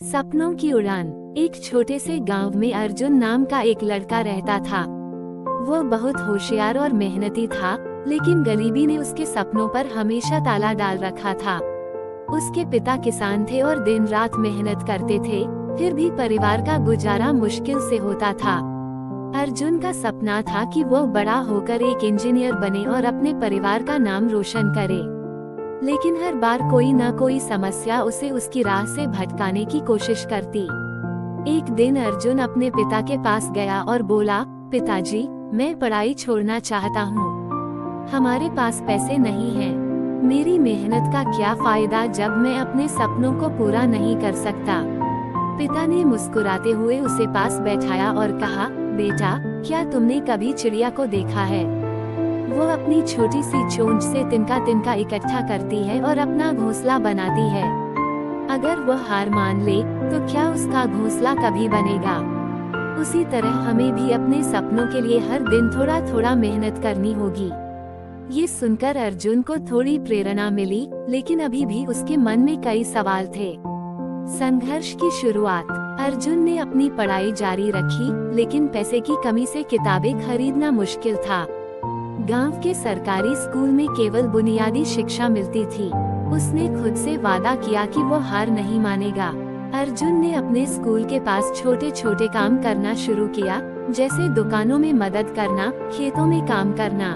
सपनों की उड़ान। एक छोटे से गांव में अर्जुन नाम का एक लड़का रहता था। वो बहुत होशियार और मेहनती था, लेकिन गरीबी ने उसके सपनों पर हमेशा ताला डाल रखा था। उसके पिता किसान थे और दिन रात मेहनत करते थे, फिर भी परिवार का गुजारा मुश्किल से होता था। अर्जुन का सपना था कि वो बड़ा होकर एक इंजीनियर बने और अपने परिवार का नाम रोशन करे, लेकिन हर बार कोई न कोई समस्या उसे उसकी राह से भटकाने की कोशिश करती। एक दिन अर्जुन अपने पिता के पास गया और बोला, पिताजी, मैं पढ़ाई छोड़ना चाहता हूँ। हमारे पास पैसे नहीं हैं। मेरी मेहनत का क्या फायदा जब मैं अपने सपनों को पूरा नहीं कर सकता। पिता ने मुस्कुराते हुए उसे पास बैठाया और कहा, बेटा, क्या तुमने कभी चिड़िया को देखा है? वो अपनी छोटी सी चोंच से तिनका तिनका इकट्ठा करती है और अपना घोंसला बनाती है। अगर वह हार मान ले तो क्या उसका घोंसला कभी बनेगा? उसी तरह हमें भी अपने सपनों के लिए हर दिन थोड़ा थोड़ा मेहनत करनी होगी। ये सुनकर अर्जुन को थोड़ी प्रेरणा मिली, लेकिन अभी भी उसके मन में कई सवाल थे। संघर्ष की शुरुआत। अर्जुन ने अपनी पढ़ाई जारी रखी, लेकिन पैसे की कमी से किताबें खरीदना मुश्किल था। गांव के सरकारी स्कूल में केवल बुनियादी शिक्षा मिलती थी। उसने खुद से वादा किया कि वो हार नहीं मानेगा। अर्जुन ने अपने स्कूल के पास छोटे छोटे काम करना शुरू किया, जैसे दुकानों में मदद करना, खेतों में काम करना।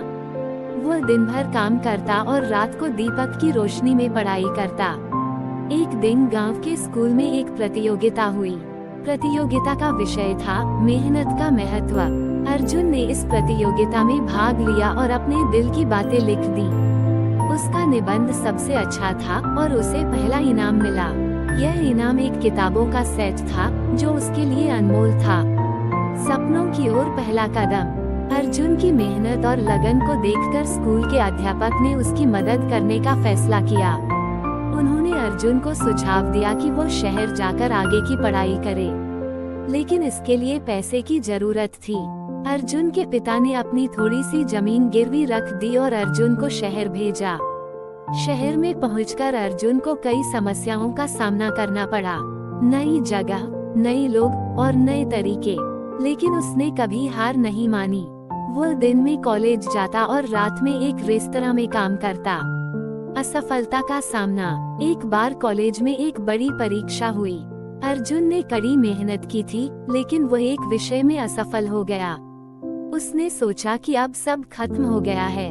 वो दिन भर काम करता और रात को दीपक की रोशनी में पढ़ाई करता। एक दिन गांव के स्कूल में एक प्रतियोगिता हुई। प्रतियोगिता का विषय था मेहनत का महत्व। अर्जुन ने इस प्रतियोगिता में भाग लिया और अपने दिल की बातें लिख दी। उसका निबंध सबसे अच्छा था और उसे पहला इनाम मिला। यह इनाम एक किताबों का सेट था, जो उसके लिए अनमोल था। सपनों की ओर पहला कदम। अर्जुन की मेहनत और लगन को देखकर स्कूल के अध्यापक ने उसकी मदद करने का फैसला किया। उन्होंने अर्जुन को सुझाव दिया कि वो शहर जाकर आगे की पढ़ाई करे, लेकिन इसके लिए पैसे की जरूरत थी। अर्जुन के पिता ने अपनी थोड़ी सी जमीन गिरवी रख दी और अर्जुन को शहर भेजा। शहर में पहुंचकर अर्जुन को कई समस्याओं का सामना करना पड़ा। नई जगह, नए लोग और नए तरीके, लेकिन उसने कभी हार नहीं मानी। वो दिन में कॉलेज जाता और रात में एक रेस्तरां में काम करता। असफलता का सामना। एक बार कॉलेज में एक बड़ी परीक्षा हुई। अर्जुन ने कड़ी मेहनत की थी, लेकिन वह एक विषय में असफल हो गया। उसने सोचा कि अब सब खत्म हो गया है।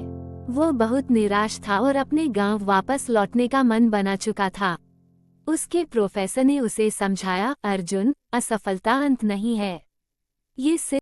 वो बहुत निराश था और अपने गांव वापस लौटने का मन बना चुका था। उसके प्रोफेसर ने उसे समझाया, अर्जुन, असफलता अंत नहीं है। ये